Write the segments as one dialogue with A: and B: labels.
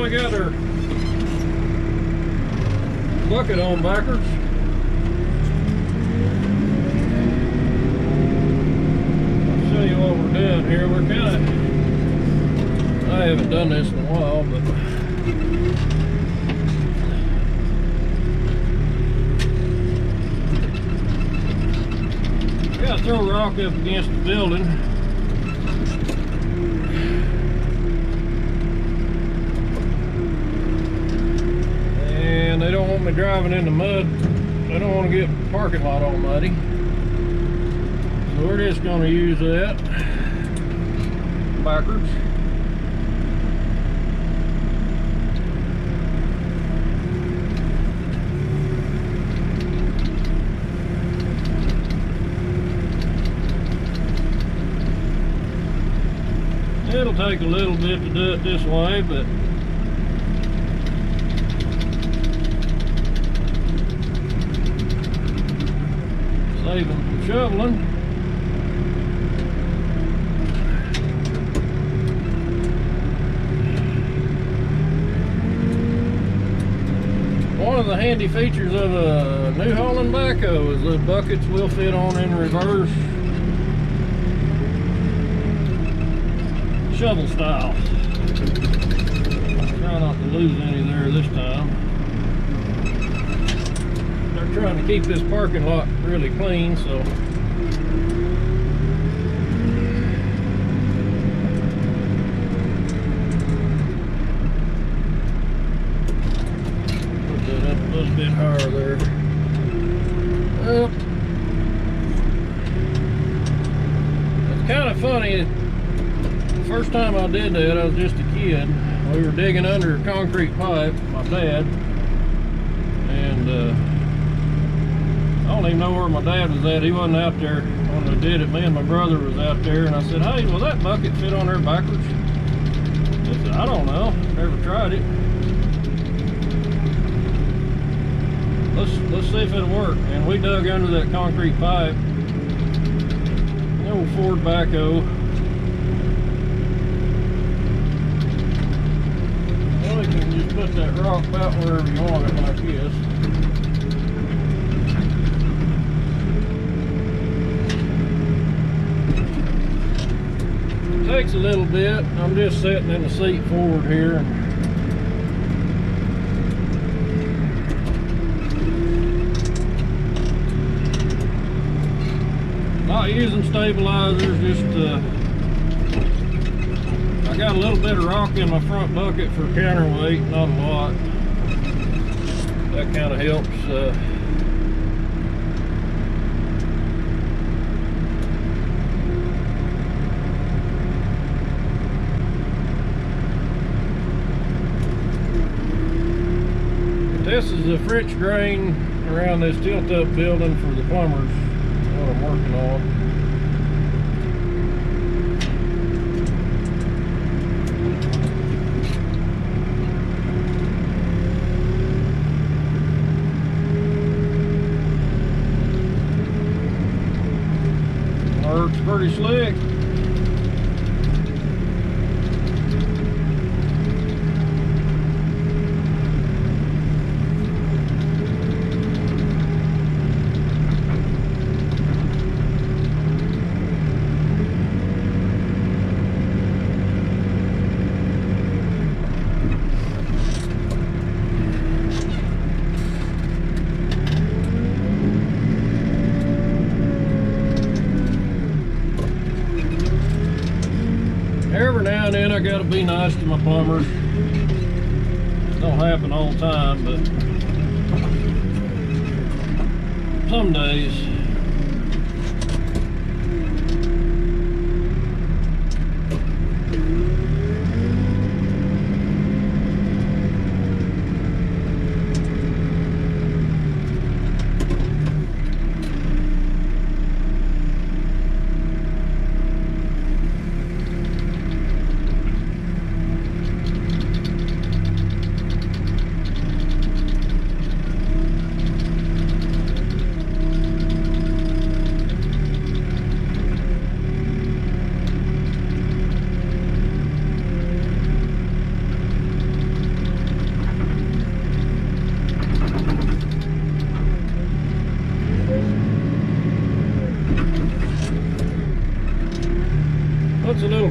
A: finally got our bucket on backwards. I'll show you what we're doing here. We're I haven't done this in a while, but we gotta throw a rock up against the building. And they don't want me driving in the mud. They don't want to get the parking lot all muddy. So we're just going to use that backwards. It'll take a little bit to do it this way, but save them from shoveling. One of the handy features of a New Holland backhoe is the buckets will fit on in reverse, shovel style. Try not to lose any there this time. They're trying to keep this parking lot really clean, so put that up a little bit higher there. Up. It's kind of funny. First time I did that, I was just a kid. We were digging under a concrete pipe, my dad, and I don't even know where my dad was at. He wasn't out there when I did it. Me and my brother was out there, and I said, "Hey, will that bucket fit on there backwards?" He said, "I don't know. Never tried it. Let's see if it'll work." And we dug under that concrete pipe, an old Ford backhoe. Well, you can just put that rock about wherever you want it, like this. Takes a little bit. I'm just sitting in the seat forward here. Not using stabilizers, just I got a little bit of rock in my front bucket for counterweight, not a lot. That kind of helps. This is the French drain around this tilt-up building for the plumbers. What I'm working on. Works pretty slick. Every now and then I gotta be nice to my plumbers. It don't happen all the time, but some days.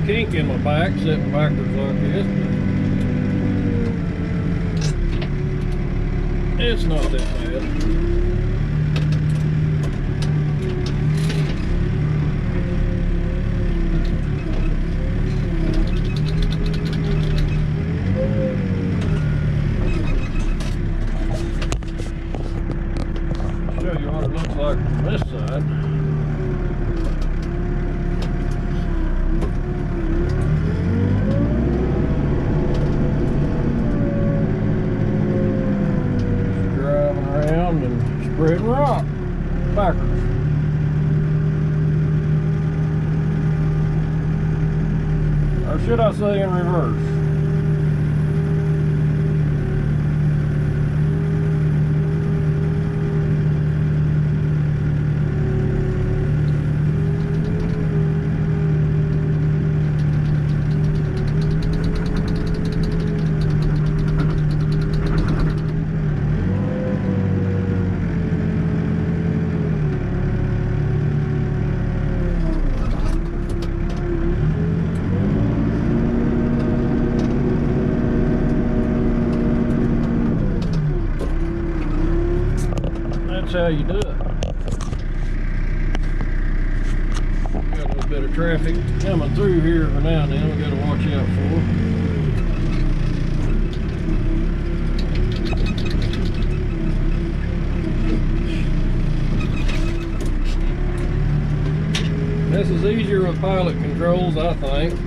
A: kink in my back sitting backwards like this. It's not that bad. Show you what it looks like from this side. Spread rock backwards. Or should I say in reverse? That's how you do it. Got a little bit of traffic coming through here every now and then. We got to watch out for. This is easier with pilot controls, I think.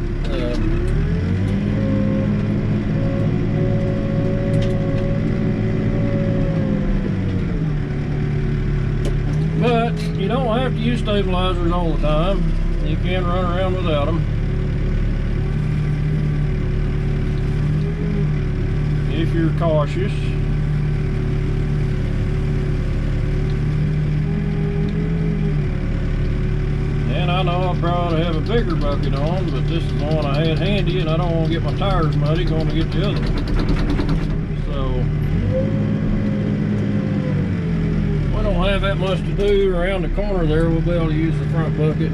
A: But you don't have to use stabilizers all the time. You can run around without them if you're cautious. And I know I probably have a bigger bucket on, but this is the one I had handy, and I don't want to get my tires muddy going to get the other one. So we don't have that much to do around the corner there. We'll be able to use the front bucket.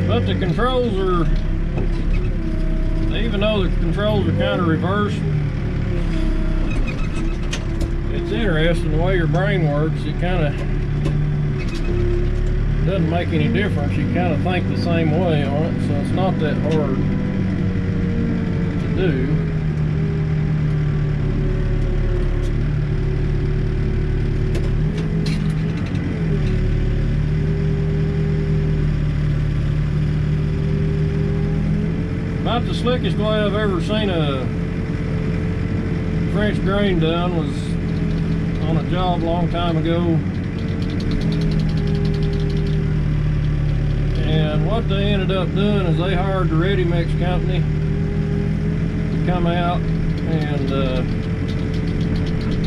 A: But the controls are, even though the controls are kind of reversed, it's interesting the way your brain works. It kind of doesn't make any difference. You kind of think the same way on it, so it's not that hard to do. About the slickest way I've ever seen a French grain done was on a job a long time ago. And what they ended up doing is they hired the ready mix company to come out, and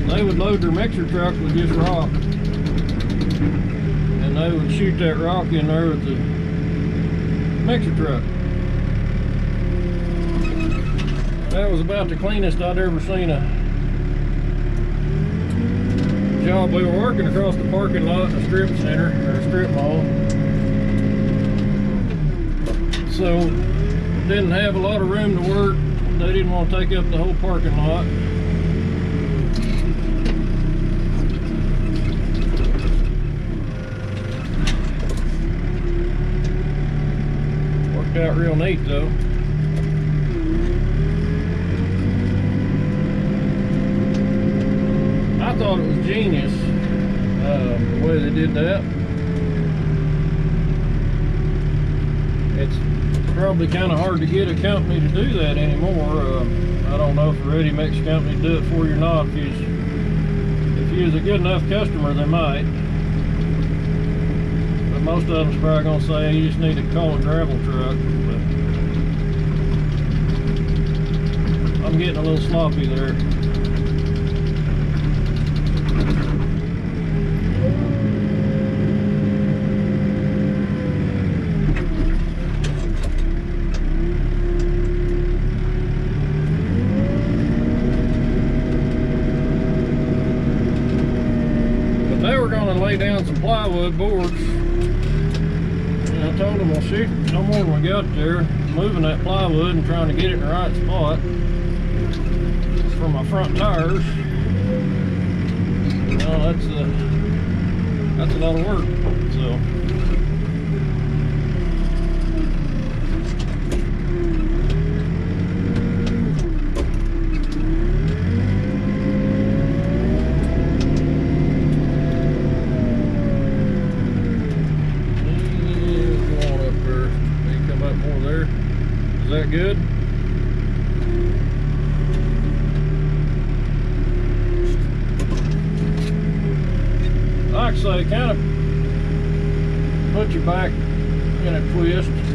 A: they would load their mixer truck with just rock. And they would shoot that rock in there with the mixer truck. That was about the cleanest I'd ever seen a job. We were working across the parking lot in a strip center, or a strip mall. So, didn't have a lot of room to work. They didn't want to take up the whole parking lot. Worked out real neat though. I thought it was genius the way they did that. It's probably kind of hard to get a company to do that anymore. I don't know if a ready mix company do it for you or not. If you was a good enough customer, they might. But most of them's probably gonna say you just need to call a gravel truck. But I'm getting a little sloppy there. lay down some plywood boards. And I told them, well, shoot, no more than we got there, moving that plywood and trying to get it in the right spot for my front tires. You know, that's a lot of work. So. Is that good? Like I say, kind of put your back in a twist.